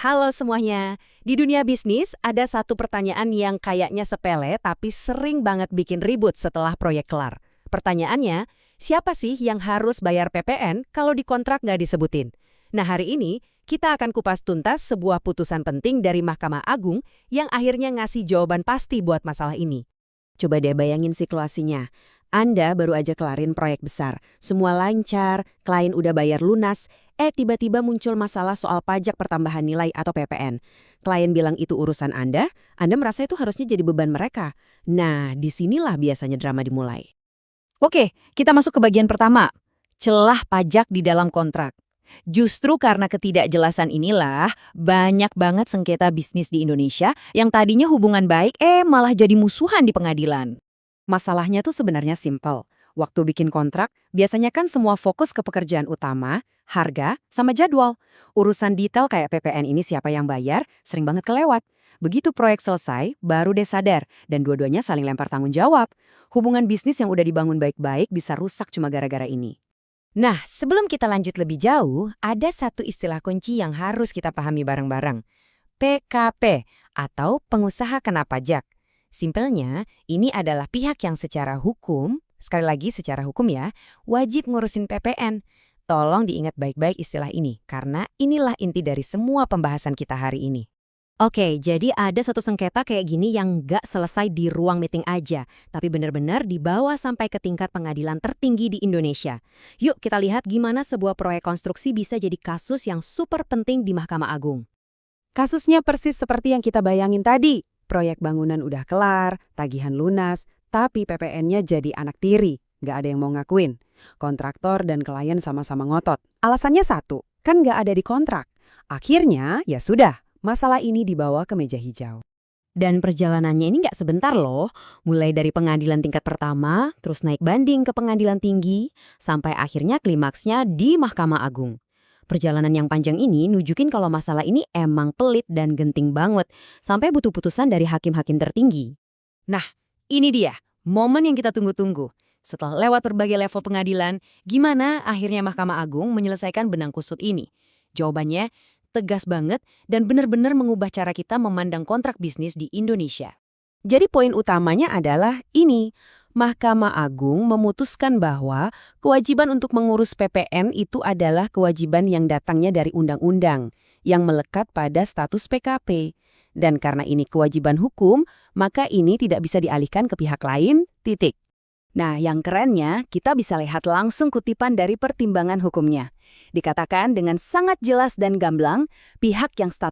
Halo semuanya. Di dunia bisnis, ada satu pertanyaan yang kayaknya sepele tapi sering banget bikin ribut setelah proyek kelar. Pertanyaannya, siapa sih yang harus bayar PPN kalau di kontrak nggak disebutin? Nah, hari ini kita akan kupas tuntas sebuah putusan penting dari Mahkamah Agung yang akhirnya ngasih jawaban pasti buat masalah ini. Coba deh bayangin situasinya. Anda baru aja kelarin proyek besar, semua lancar, klien udah bayar lunas, tiba-tiba muncul masalah soal pajak pertambahan nilai atau PPN. Klien bilang itu urusan Anda merasa itu harusnya jadi beban mereka. Nah, disinilah biasanya drama dimulai. Oke, kita masuk ke bagian pertama. Celah pajak di dalam kontrak. Justru karena ketidakjelasan inilah, banyak banget sengketa bisnis di Indonesia yang tadinya hubungan baik, malah jadi musuhan di pengadilan. Masalahnya tuh sebenarnya simpel. Waktu bikin kontrak, biasanya kan semua fokus ke pekerjaan utama, harga, sama jadwal. Urusan detail kayak PPN ini siapa yang bayar, sering banget kelewat. Begitu proyek selesai, baru deh sadar, dan dua-duanya saling lempar tanggung jawab. Hubungan bisnis yang udah dibangun baik-baik bisa rusak cuma gara-gara ini. Nah, sebelum kita lanjut lebih jauh, ada satu istilah kunci yang harus kita pahami bareng-bareng. PKP, atau pengusaha kena pajak. Simpelnya, ini adalah pihak yang secara hukum, sekali lagi secara hukum ya, wajib ngurusin PPN. Tolong diingat baik-baik istilah ini, karena inilah inti dari semua pembahasan kita hari ini. Oke, jadi ada satu sengketa kayak gini yang nggak selesai di ruang meeting aja, tapi benar-benar dibawa sampai ke tingkat pengadilan tertinggi di Indonesia. Yuk kita lihat gimana sebuah proyek konstruksi bisa jadi kasus yang super penting di Mahkamah Agung. Kasusnya persis seperti yang kita bayangin tadi. Proyek bangunan udah kelar, tagihan lunas, tapi PPN-nya jadi anak tiri. Nggak ada yang mau ngakuin. Kontraktor dan klien sama-sama ngotot. Alasannya satu, kan nggak ada di kontrak. Akhirnya, ya sudah, masalah ini dibawa ke meja hijau. Dan perjalanannya ini nggak sebentar loh. Mulai dari pengadilan tingkat pertama, terus naik banding ke pengadilan tinggi, sampai akhirnya klimaksnya di Mahkamah Agung. Perjalanan yang panjang ini nunjukin kalau masalah ini emang pelit dan genting banget, sampai butuh putusan dari hakim-hakim tertinggi. Nah, ini dia, momen yang kita tunggu-tunggu. Setelah lewat berbagai level pengadilan, gimana akhirnya Mahkamah Agung menyelesaikan benang kusut ini? Jawabannya, tegas banget dan benar-benar mengubah cara kita memandang kontrak bisnis di Indonesia. Jadi poin utamanya adalah ini. Mahkamah Agung memutuskan bahwa kewajiban untuk mengurus PPN itu adalah kewajiban yang datangnya dari undang-undang yang melekat pada status PKP. Dan karena ini kewajiban hukum, maka ini tidak bisa dialihkan ke pihak lain, titik. Nah, yang kerennya, kita bisa lihat langsung kutipan dari pertimbangan hukumnya. Dikatakan dengan sangat jelas dan gamblang, pihak yang statusnya